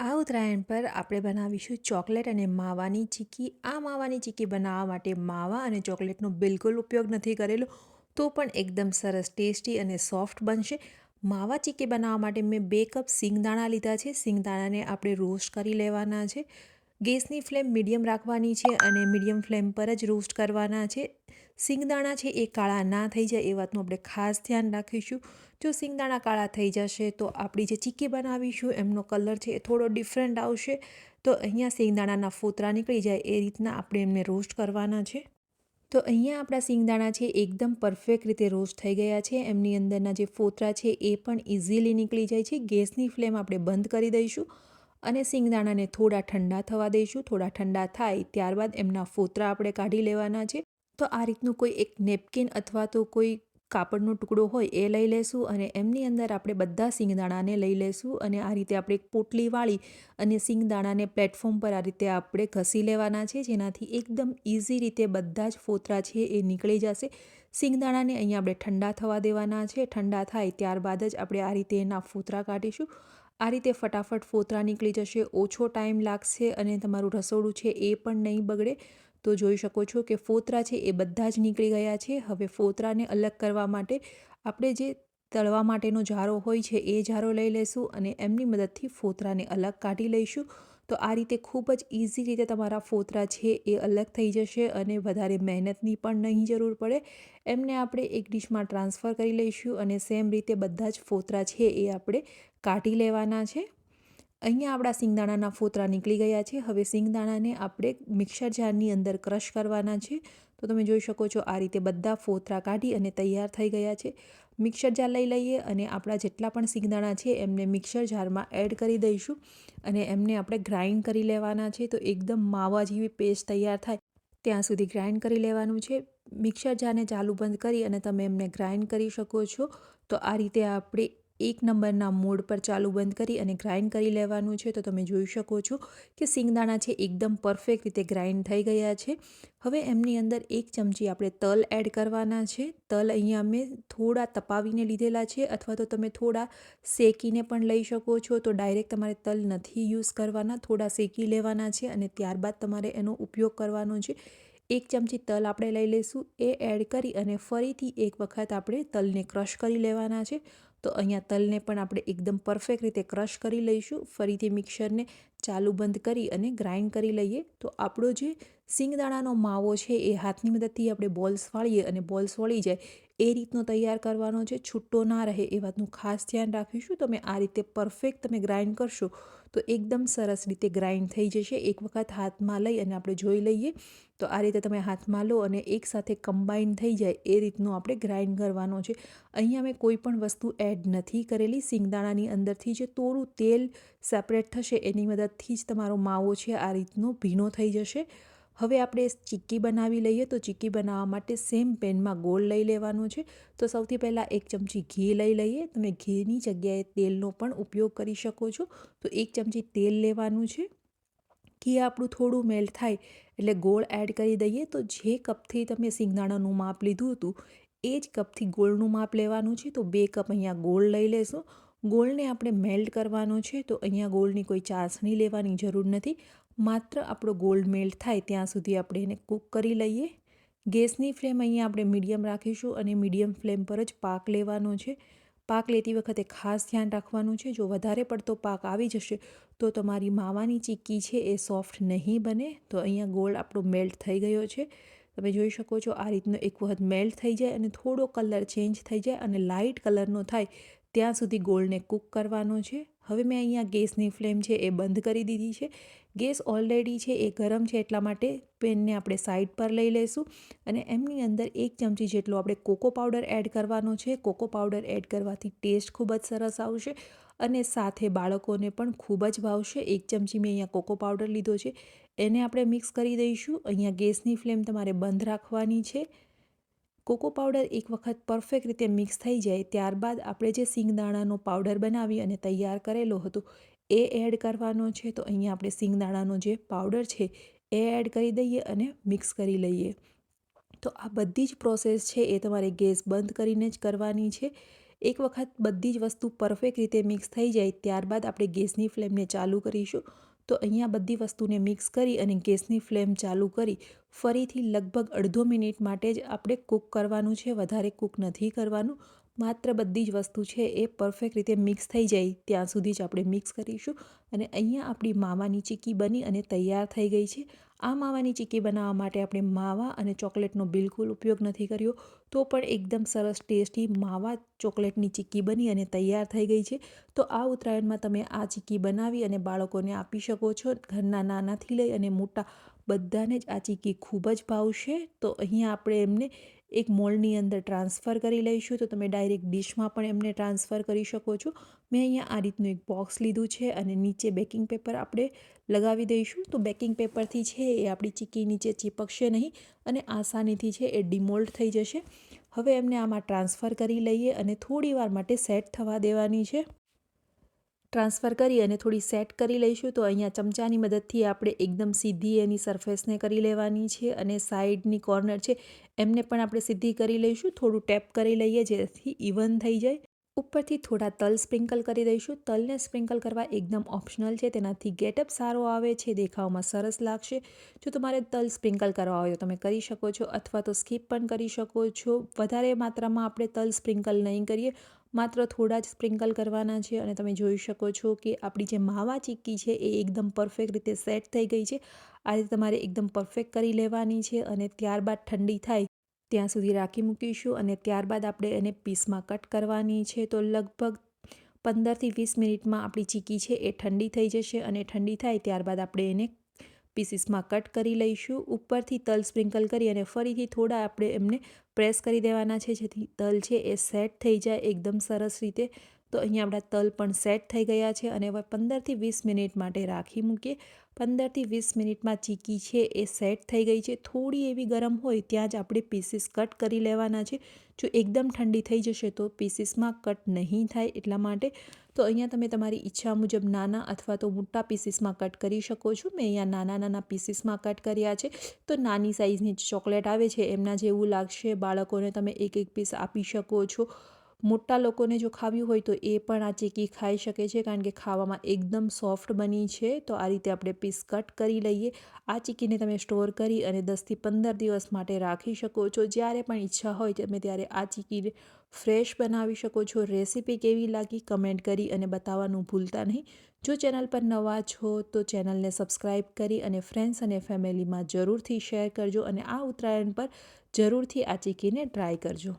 આ ઉત્તરાયણ પર આપણે બનાવીશું ચોકલેટ અને માવાની ચીક્કી. આ માવાની ચીક્કી બનાવવા માટે માવા અને ચોકલેટનો બિલકુલ ઉપયોગ નથી કરેલો, તો પણ એકદમ સરસ ટેસ્ટી અને સોફ્ટ બનશે. માવા ચીક્કી બનાવવા માટે મેં 2 કપ સિંગદાણા લીધા છે. સિંગદાણાને આપણે રોસ્ટ કરી લેવાના છે. ગેસની ફ્લેમ મીડિયમ રાખવાની છે અને મીડિયમ ફ્લેમ પર જ રોસ્ટ કરવાના છે. સિંગદાણા છે એ કાળા ના થઈ જાય એ વાતનું આપણે ખાસ ધ્યાન રાખીશું. જો સિંગદાણા કાળા થઈ જશે તો આપણી જે ચીક્કી બનાવીશું એમનો કલર છે એ થોડો ડિફરન્ટ આવશે. તો અહીંયા સિંગદાણાના ફોતરા નીકળી જાય એ રીતના આપણે એમને રોસ્ટ કરવાના છે. તો અહીંયા આપણા સિંગદાણા છે એકદમ પરફેક્ટ રીતે રોસ્ટ થઈ ગયા છે. એમની અંદરના જે ફોતરા છે એ પણ ઇઝીલી નીકળી જાય છે. ગેસની ફ્લેમ આપણે બંધ કરી દઈશું અને સિંગદાણાને થોડા ઠંડા થવા દઈશું. થોડા ઠંડા થાય ત્યારબાદ એમના ફોતરા આપણે કાઢી લેવાના છે. તો આ રીતનું કોઈ એક નેપકિન અથવા તો કોઈ કાપડનો ટુકડો હોય એ લઈ લેશું અને એમની અંદર આપણે બધા સિંગદાણાને લઈ લેશું અને આ રીતે આપણે એક પોટલી વાળી અને સિંગદાણાને પ્લેટફોર્મ પર આ રીતે આપણે ઘસી લેવાના છે, જેનાથી એકદમ ઇઝી રીતે બધા જ ફોતરા છે એ નીકળી જશે. સિંગદાણાને અહીંયા આપણે ઠંડા થવા દેવાના છે. ઠંડા થાય ત્યારબાદ જ આપણે આ રીતે એના ફોતરા કાઢીશું. આ રીતે ફટાફટ ફોતરા નીકળી જશે, ઓછો ટાઈમ લાગશે અને તમારું રસોડું છે એ પણ નહીં બગડે. તો જોઈ શકો છો કે ફોતરા છે એ બધા જ નીકળી ગયા છે. હવે ફોતરાને અલગ કરવા માટે આપણે જે તળવા માટેનો જારો હોય છે એ જારો લઈ લેશું અને એમની મદદથી ફોતરાને અલગ કાઢી લઈશું. તો આ રીતે ખૂબ જ ઇઝી રીતે તમારા ફોતરા છે એ અલગ થઈ જશે અને વધારે મહેનતની પણ નહીં જરૂર પડે. એમને આપણે એક ડીશમાં ટ્રાન્સફર કરી લઈશું અને સેમ રીતે બધા જ ફોતરા છે એ આપણે કાઢી લેવાના છે. અહીંયા આપણા સિંગદાણાના ફોતરા નીકળી ગયા છે. હવે સિંગદાણાને આપણે મિક્સર જારની અંદર ક્રશ કરવાના છે. તો તમે જોઈ શકો છો આ રીતે બધા ફોતરા કાઢી અને તૈયાર થઈ ગયા છે. મિક્સર જાર લઈ લઈએ અને આપણા જેટલા પણ સિંગદાણા છે એમને મિક્સર જારમાં એડ કરી દઈશું અને એમને આપણે ગ્રાઇન્ડ કરી લેવાના છે. તો એકદમ માવા જેવી પેસ્ટ તૈયાર થાય ત્યાં સુધી ગ્રાઇન્ડ કરી લેવાનું છે. મિક્સર જારને ચાલુ બંધ કરી અને તમે એમને ગ્રાઇન્ડ કરી શકો છો. તો આ રીતે આપણે 1 નંબરના મોડ પર ચાલુ બંધ કરી અને ગ્રાઇન્ડ કરી લેવાનું છે. તો તમે જોઈ શકો છો કે સિંગદાણા છે એકદમ પરફેક્ટ રીતે ગ્રાઇન્ડ થઈ ગયા છે. હવે એમની અંદર 1 ચમચી આપણે તલ એડ કરવાના છે. તલ અહીંયા મેં થોડા તપાવીને લીધેલા છે અથવા તો તમે થોડા શેકીને પણ લઈ શકો છો. તો ડાયરેક્ટ તમારે તલ નથી યુઝ કરવાના, થોડા શેકી લેવાના છે અને ત્યારબાદ તમારે એનો ઉપયોગ કરવાનો છે. 1 ચમચી તલ આપણે લઈ લઈશું, એ એડ કરી અને ફરીથી એક વખત આપણે તલને ક્રશ કરી લેવાના છે. તો અહીંયા તલને પણ આપણે એકદમ પરફેક્ટ રીતે ક્રશ કરી લઈશું. ફરીથી મિક્સરને ચાલુ બંધ કરી અને ગ્રાઇન્ડ કરી લઈએ. તો આપણો જે સિંગદાણાનો માવો છે એ હાથની મદદથી આપણે બોલ્સ વાળીએ અને બોલ્સ વળી જાય એ રીતનો તૈયાર કરવાનો છે. છૂટો ના રહે એ વાતનું ખાસ ધ્યાન રાખીશું. તમે આ રીતે પરફેક્ટ તમે ગ્રાઇન્ડ કરશો તો એકદમ સરસ રીતે ગ્રાઇન્ડ થઈ જશે. એક વખત હાથમાં લઈ અને આપણે જોઈ લઈએ. તો આ રીતે તમે હાથમાં લો અને એકસાથે કમ્બાઈન થઈ જાય એ રીતનું આપણે ગ્રાઇન્ડ કરવાનો છે. અહીંયા મેં કોઈ પણ વસ્તુ એડ નથી કરેલી. સિંગદાણાની અંદરથી જે થોડું તેલ સેપરેટ થશે એની મદદથી જ તમારો માવો છે આ રીતનો ભીનો થઈ જશે. હવે આપણે ચીક્કી બનાવી લઈએ. તો ચીક્કી બનાવવા માટે સેમ પેનમાં ગોળ લઈ લેવાનું છે. તો સૌથી પહેલાં 1 ચમચી ઘી લઈ લઈએ. તમે ઘીની જગ્યાએ તેલનો પણ ઉપયોગ કરી શકો છો. તો 1 ચમચી તેલ લેવાનું છે. ઘી આપણું થોડું મેલ્ટ થાય એટલે ગોળ એડ કરી દઈએ. તો જે કપથી તમે સિંગદાણાનું માપ લીધું હતું એ જ કપથી ગોળનું માપ લેવાનું છે. તો 2 કપ અહીંયા ગોળ લઈ લેશું. ગોળને આપણે મેલ્ટ કરવાનો છે. તો અહીંયા ગોળની કોઈ ચાસણી લેવાની જરૂર નથી. માત્ર આપણો ગોળ મેલ્ટ થાય ત્યાં સુધી આપણે એને કૂક કરી લઈએ. ગેસની ફ્લેમ અહીંયા આપણે મીડિયમ રાખીશું અને મીડિયમ ફ્લેમ પર જ પાક લેવાનો છે. પાક લેતી વખતે ખાસ ધ્યાન રાખવાનું છે. જો વધારે પડતો પાક આવી જશે તો તમારી માવાની ચીક્કી છે એ સોફ્ટ નહીં બને. તો અહીંયા ગોળ આપણો મેલ્ટ થઈ ગયો છે. તમે જોઈ શકો છો આ રીતનો એક વખત મેલ્ટ થઈ જાય અને થોડો કલર ચેન્જ થઈ જાય અને લાઇટ કલરનો થાય ત્યાં સુધી ગોળને કૂક કરવાનો છે. હવે મેં અહીંયા ગેસની ફ્લેમ છે એ બંધ કરી દીધી છે. ગેસ ઓલરેડી છે એ ગરમ છે એટલા માટે પેનને આપણે સાઈડ પર લઈ લઈશું અને એમની અંદર 1 ચમચી જેટલો આપણે કોકો પાવડર એડ કરવાનો છે. કોકો પાવડર એડ કરવાથી ટેસ્ટ ખૂબ જ સરસ આવશે અને સાથે બાળકોને પણ ખૂબ જ ભાવશે. 1 ચમચી મેં અહીંયા કોકો પાવડર લીધો છે, એને આપણે મિક્સ કરી દઈશું. અહીંયા ગેસની ફ્લેમ તમારે બંધ રાખવાની છે. કોકો પાવડર એક વખત પરફેક્ટ રીતે મિક્સ થઈ જાય ત્યારબાદ આપણે જે સિંગદાણાનો પાવડર બનાવી અને તૈયાર કરેલો હતો એ એડ કરવાનો છે. તો અહીંયા આપણે સિંગદાણાનો જે પાવડર છે એ એડ કરી દઈએ અને મિક્સ કરી લઈએ. તો આ બધી જ પ્રોસેસ છે એ તમારે ગેસ બંધ કરીને જ કરવાની છે. એક વખત બધી જ વસ્તુ પરફેક્ટ રીતે મિક્સ થઈ જાય ત્યારબાદ આપણે ગેસની ફ્લેમને ચાલુ કરીશું. તો અહીંયા બધી વસ્તુને મિક્સ કરી અને ગેસની ફ્લેમ ચાલુ કરી ફરીથી લગભગ અડધો મિનિટ માટે જ આપણે કૂક કરવાનું છે, વધારે કૂક નથી કરવાનું. માત્ર બધી જ વસ્તુ છે એ પરફેક્ટ રીતે મિક્સ થઈ જાય ત્યાં સુધી જ આપણે મિક્સ કરીશું. અને અહીંયા આપણી માવાની ચીક્કી બની અને તૈયાર થઈ ગઈ છે. આ માવાની ચીક્કી બનાવવા માટે આપણે માવા અને ચોકલેટનો બિલકુલ ઉપયોગ નથી કર્યો, તો પણ એકદમ સરસ ટેસ્ટી માવા ચોકલેટની ચીક્કી બની અને તૈયાર થઈ ગઈ છે. તો આ ઉત્તરાયણમાં તમે આ ચીક્કી બનાવી અને બાળકોને આપી શકો છો. ઘરના નાનાથી લઈ અને મોટા બધાને જ આ ચીક્કી ખૂબ જ ભાવશે. તો અહીંયા આપણે એમને એક મોલ્ડની અંદર ટ્રાન્સફર કરી લઈશું. તો તમે ડાયરેક્ટ ડીશમાં પણ એમને ટ્રાન્સફર કરી શકો છો. મેં અહીંયા આ રીતનું એક બોક્સ લીધું છે અને નીચે બેકિંગ પેપર આપણે લગાવી દઈશું. તો બેકિંગ પેપરથી છે એ આપણી ચીક્કી નીચે ચીપકશે નહીં અને આસાનીથી છે એ ડિમોલ્ડ થઈ જશે. હવે એમને આમાં ટ્રાન્સફર કરી લઈએ અને થોડી વાર માટે સેટ થવા દેવાની છે. ટ્રાન્સફર કરી અને થોડી સેટ કરી લઈશું. તો અહીંયા ચમચાની મદદથી આપણે એકદમ સીધી એની સરફેસને કરી લેવાની છે અને સાઈડની કોર્નર છે એમને પણ આપણે સીધી કરી લઈશું. થોડું ટેપ કરી લઈએ જેથી ઇવન થઈ જાય. ઉપરથી થોડા તલ સ્પ્રિંકલ કરી દઈશું. તલને સ્પ્રિંકલ કરવા એકદમ ઓપ્શનલ છે, તેનાથી ગેટઅપ સારો આવે છે, દેખાવમાં સરસ લાગશે. જો તમારે તલ સ્પ્રિંકલ કરવા હોય તો તમે કરી શકો છો અથવા તો સ્કીપ પણ કરી શકો છો. વધારે માત્રામાં આપણે તલ સ્પ્રિંકલ નહીં કરીએ, માત્ર થોડા જ સ્પ્રિંકલ કરવાના છે. અને તમે જોઈ શકો છો કે આપણી જે માવા ચીક્કી છે એ એકદમ પરફેક્ટ રીતે સેટ થઈ ગઈ છે. આ રીતે તમારે એકદમ પરફેક્ટ કરી લેવાની છે અને ત્યારબાદ ઠંડી થાય ત્યાં સુધી રાખી મૂકીશું અને ત્યારબાદ આપણે એને પીસમાં કટ કરવાની છે. તો લગભગ 15થી 20 મિનિટમાં આપણી ચીક્કી છે એ ઠંડી થઈ જશે અને ઠંડી થાય ત્યારબાદ આપણે એને પીસીસમાં કટ કરી લઈશું. ઉપરથી તલ સ્પ્રિંકલ કરી અને ફરીથી થોડા આપણે એમને પ્રેસ કરી દેવાના છે જેથી તલ છે એ સેટ થઈ જાય એકદમ સરસ રીતે. તો અહીંયા આપણા તલ પણ સેટ થઈ ગયા છે અને હવે 15થી 20 મિનિટ માટે રાખી મૂકીએ. 15થી 20 મિનિટમાં ચીક્કી છે એ સેટ થઈ ગઈ છે. થોડી એવી ગરમ હોય ત્યાં જ આપણે પીસીસ કટ કરી લેવાના છે. જો એકદમ ઠંડી થઈ જશે તો પીસીસમાં કટ નહીં થાય એટલા માટે. તો અહીંયા તમે તમારી ઈચ્છા મુજબ નાના અથવા તો મોટા પીસીસમાં કટ કરી શકો છો. મેં અહીંયા નાના નાના પીસીસમાં કટ કર્યા છે. તો નાની સાઇઝની ચોકલેટ આવે છે એમના જેવું લાગશે. બાળકોને તમે એક એક પીસ આપી શકો છો. મોટા લોકોને જો ખાવી હોય તો એ પણ આ ચીક્કી ખાઈ શકે છે કારણ કે ખાવામાં એકદમ સોફ્ટ બની છે. તો આ રીતે આપણે પીસ કટ કરી લઈએ. આ ચીક્કીને તમે સ્ટોર કરી અને 10થી 15 દિવસ માટે રાખી શકો છો. જ્યારે પણ ઈચ્છા હોય તમે ત્યારે આ ચીક્કી ફ્રેશ બનાવી શકો છો. રેસીપી કેવી લાગી કમેન્ટ કરી અને બતાવવાનું ભૂલતા નહીં. જો ચેનલ પર નવા છો તો ચેનલને સબસ્ક્રાઈબ કરી અને ફ્રેન્ડ્સ અને ફેમિલીમાં જરૂરથી શેર કરજો અને આ ઉત્તરાયણ પર જરૂરથી આ ચીક્કીને ટ્રાય કરજો.